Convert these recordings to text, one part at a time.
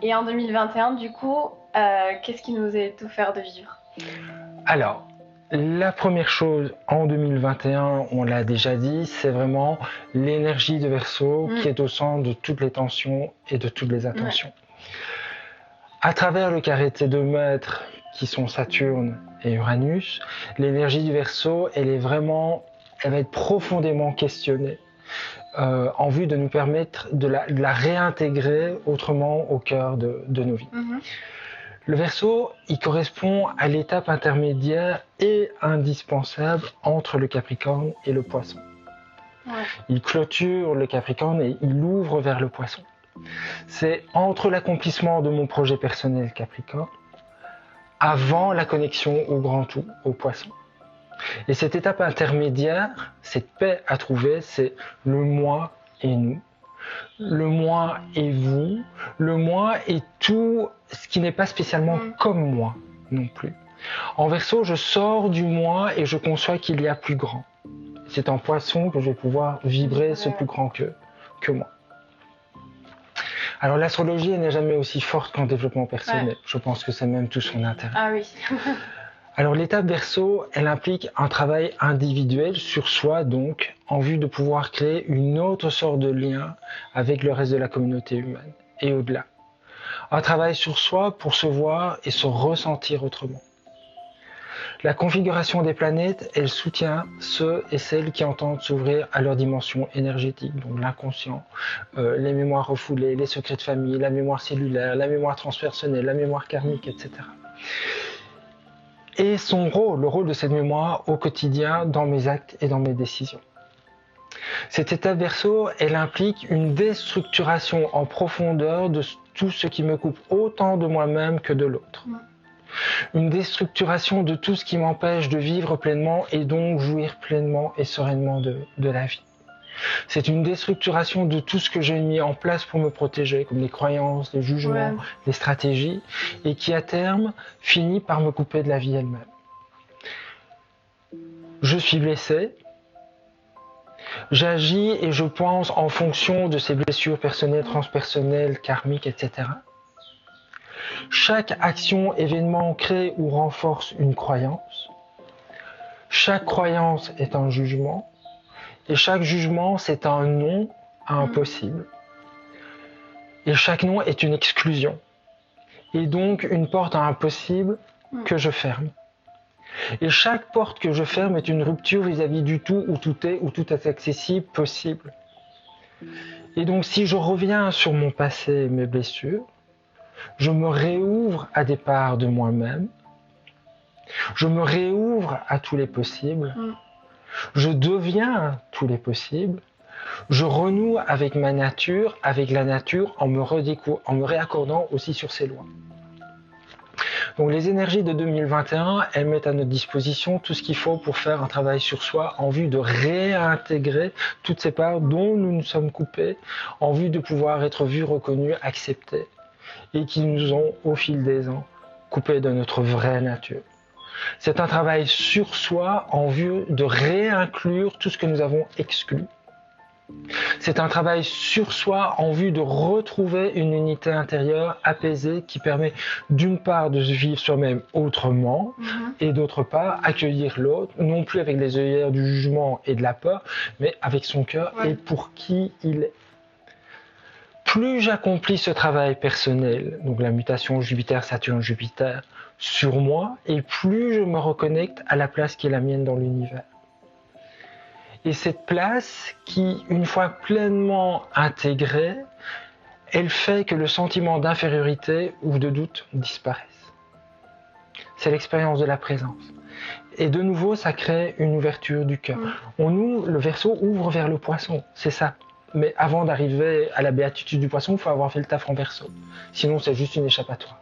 Et en 2021, du coup, qu'est-ce qui nous est offert de vivre? Alors, la première chose en 2021, on l'a déjà dit, c'est vraiment l'énergie de Verseau qui est au centre de toutes les tensions et de toutes les attentions. À travers le carré de ces 2 maîtres qui sont Saturne et Uranus, l'énergie du Verseau, elle va être profondément questionnée en vue de nous permettre de la réintégrer autrement au cœur de nos vies. Le Verseau, il correspond à l'étape intermédiaire et indispensable entre le Capricorne et le Poisson. Il clôture le Capricorne et il ouvre vers le Poisson. C'est entre l'accomplissement de mon projet personnel Capricorne, avant la connexion au grand tout, au Poisson. Et cette étape intermédiaire, cette paix à trouver, c'est le moi et nous. Le moi et vous, le moi et tout ce qui n'est pas spécialement comme moi non plus. En Verseau, je sors du moi et je conçois qu'il y a plus grand. C'est en Poisson que je vais pouvoir vibrer ce plus grand que moi. Alors l'astrologie n'est jamais aussi forte qu'en développement personnel. Je pense que c'est même tout son intérêt. Ah oui. Alors l'étape Verseau, elle implique un travail individuel sur soi donc, en vue de pouvoir créer une autre sorte de lien avec le reste de la communauté humaine et au-delà. Un travail sur soi pour se voir et se ressentir autrement. La configuration des planètes, elle soutient ceux et celles qui entendent s'ouvrir à leur dimension énergétique, donc l'inconscient, les mémoires refoulées, les secrets de famille, la mémoire cellulaire, la mémoire transpersonnelle, la mémoire karmique, etc. Et son rôle, le rôle de cette mémoire au quotidien dans mes actes et dans mes décisions. Cette étape Verseau, elle implique une déstructuration en profondeur de tout ce qui me coupe autant de moi-même que de l'autre. Une déstructuration de tout ce qui m'empêche de vivre pleinement et donc jouir pleinement et sereinement de la vie. C'est une déstructuration de tout ce que j'ai mis en place pour me protéger, comme les croyances, les jugements, les stratégies, et qui à terme finit par me couper de la vie elle-même. Je suis blessé, j'agis et je pense en fonction de ces blessures personnelles, transpersonnelles, karmiques, etc. Chaque action, événement crée ou renforce une croyance. Chaque croyance est un jugement. Et chaque jugement, c'est un non à un possible. Et chaque non est une exclusion. Et donc une porte à un possible que je ferme. Et chaque porte que je ferme est une rupture vis-à-vis du tout, où tout est accessible, possible. Et donc si je reviens sur mon passé et mes blessures, je me réouvre à des parts de moi-même, je me réouvre à tous les possibles, je deviens tous les possibles, je renoue avec ma nature, avec la nature, en me réaccordant aussi sur ses lois. Donc les énergies de 2021, elles mettent à notre disposition tout ce qu'il faut pour faire un travail sur soi en vue de réintégrer toutes ces parts dont nous nous sommes coupés, en vue de pouvoir être vus, reconnus, acceptés, et qui nous ont, au fil des ans, coupés de notre vraie nature. C'est un travail sur soi en vue de réinclure tout ce que nous avons exclu. C'est un travail sur soi en vue de retrouver une unité intérieure apaisée qui permet d'une part de vivre soi-même autrement et d'autre part accueillir l'autre, non plus avec les œillères du jugement et de la peur, mais avec son cœur et pour qui il est. Plus j'accomplis ce travail personnel, donc la mutation Jupiter-Saturne-Jupiter sur moi, et plus je me reconnecte à la place qui est la mienne dans l'univers. Et cette place qui, une fois pleinement intégrée, elle fait que le sentiment d'infériorité ou de doute disparaisse. C'est l'expérience de la présence. Et de nouveau, ça crée une ouverture du cœur. Le Verseau ouvre vers le Poisson, c'est ça. Mais avant d'arriver à la béatitude du Poisson, il faut avoir fait le taf en Verseau. Sinon, c'est juste une échappatoire.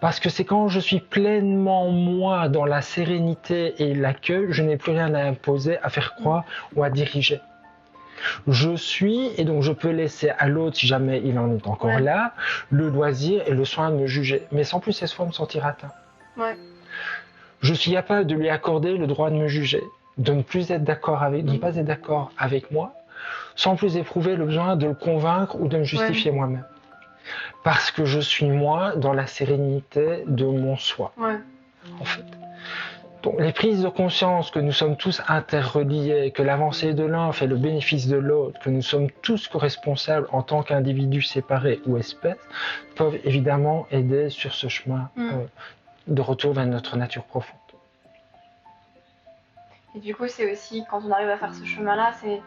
Parce que c'est quand je suis pleinement moi dans la sérénité et l'accueil, je n'ai plus rien à imposer, à faire croire ou à diriger. Je suis et donc je peux laisser à l'autre, si jamais il en est encore là, le loisir et le soin de me juger, mais sans plus cette fois me sentir atteint. Je suis capable de lui accorder le droit de me juger, de ne plus être d'accord avec, de ne pas être d'accord avec moi, sans plus éprouver le besoin de le convaincre ou de me justifier moi-même. parce que je suis moi dans la sérénité de mon soi, Ouais. en fait. Donc, les prises de conscience que nous sommes tous interreliés, que l'avancée de l'un fait le bénéfice de l'autre, que nous sommes tous co-responsables en tant qu'individus séparés ou espèces, peuvent évidemment aider sur ce chemin de retour vers notre nature profonde. Et du coup, c'est aussi, quand on arrive à faire ce chemin-là, c'est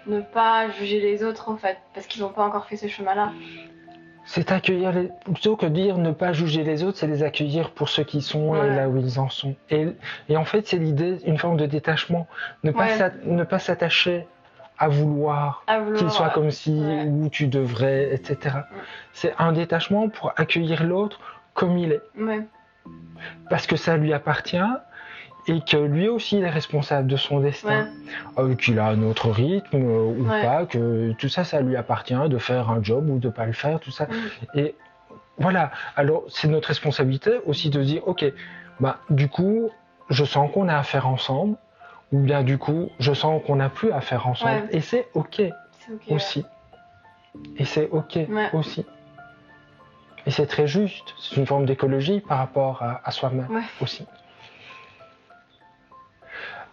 ne pas juger les autres, en fait, parce qu'ils n'ont pas encore fait ce chemin-là. C'est accueillir, plutôt que dire ne pas juger les autres, c'est les accueillir pour ce qu'ils sont et là où ils en sont. Et en fait, c'est l'idée, une forme de détachement. Ne pas s'attacher à vouloir qu'il soit comme si, ou tu devrais, etc. C'est un détachement pour accueillir l'autre comme il est. Parce que ça lui appartient et que lui aussi il est responsable de son destin, qu'il a un autre rythme ou pas, que tout ça, ça lui appartient de faire un job ou de pas le faire, tout ça. Et voilà, alors c'est notre responsabilité aussi de dire, ok, bah du coup, je sens qu'on a à faire ensemble, ou bien du coup, je sens qu'on n'a plus à faire ensemble, et c'est ok aussi. Et c'est ok aussi. Et c'est très juste, c'est une forme d'écologie par rapport à soi-même aussi.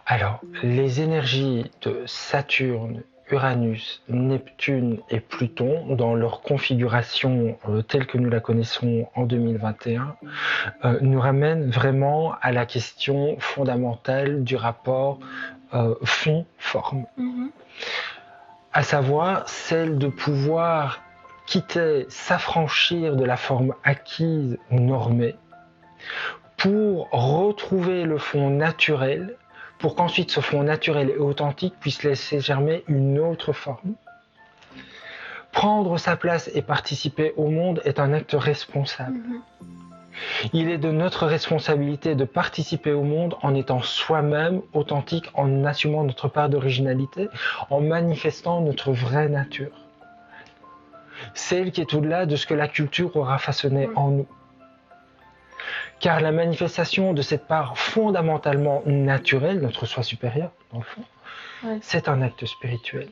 Alors, les énergies de Saturne, Uranus, Neptune et Pluton, dans leur configuration telle que nous la connaissons en 2021, nous ramènent vraiment à la question fondamentale du rapport fond-forme. À savoir celle de pouvoir quitter, s'affranchir de la forme acquise ou normée pour retrouver le fond naturel, pour qu'ensuite ce fond naturel et authentique puisse laisser germer une autre forme. Prendre sa place et participer au monde est un acte responsable. Il est de notre responsabilité de participer au monde en étant soi-même authentique, en assumant notre part d'originalité, en manifestant notre vraie nature. Celle qui est au-delà de ce que la culture aura façonné en nous. Car la manifestation de cette part fondamentalement naturelle, notre soi supérieur, dans le fond, c'est un acte spirituel.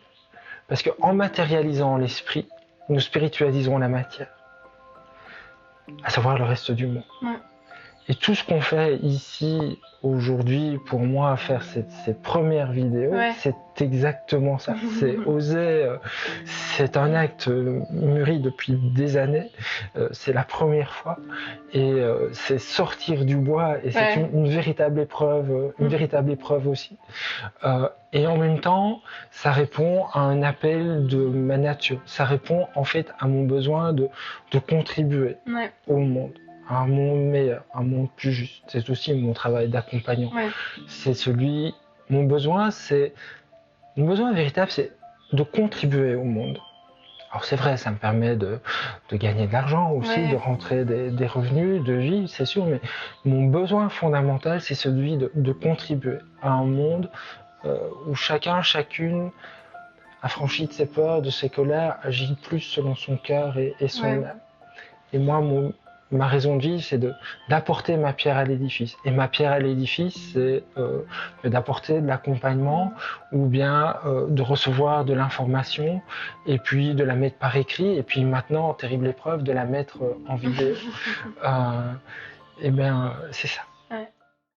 Parce qu'en matérialisant l'esprit, nous spiritualisons la matière, à savoir le reste du monde. Et tout ce qu'on fait ici, aujourd'hui, pour moi, faire cette première vidéo, c'est exactement ça. C'est oser, c'est un acte mûri depuis des années, c'est la première fois, et c'est sortir du bois, et c'est une véritable épreuve aussi. Et en même temps, ça répond à un appel de ma nature. Ça répond en fait à mon besoin de contribuer au monde. Un monde meilleur, un monde plus juste. C'est aussi mon travail d'accompagnant. C'est mon besoin véritable, c'est de contribuer au monde. Alors c'est vrai, ça me permet de gagner de l'argent aussi, de rentrer des revenus, de vivre, c'est sûr, mais mon besoin fondamental, c'est celui de contribuer à un monde où chacune, affranchi de ses peurs, de ses colères, agit plus selon son cœur et son âme. Et moi, ma raison de vivre, c'est d'apporter ma pierre à l'édifice. Et ma pierre à l'édifice, c'est d'apporter de l'accompagnement ou bien de recevoir de l'information et puis de la mettre par écrit et puis maintenant, terrible épreuve, de la mettre en vidéo. Et bien, c'est ça.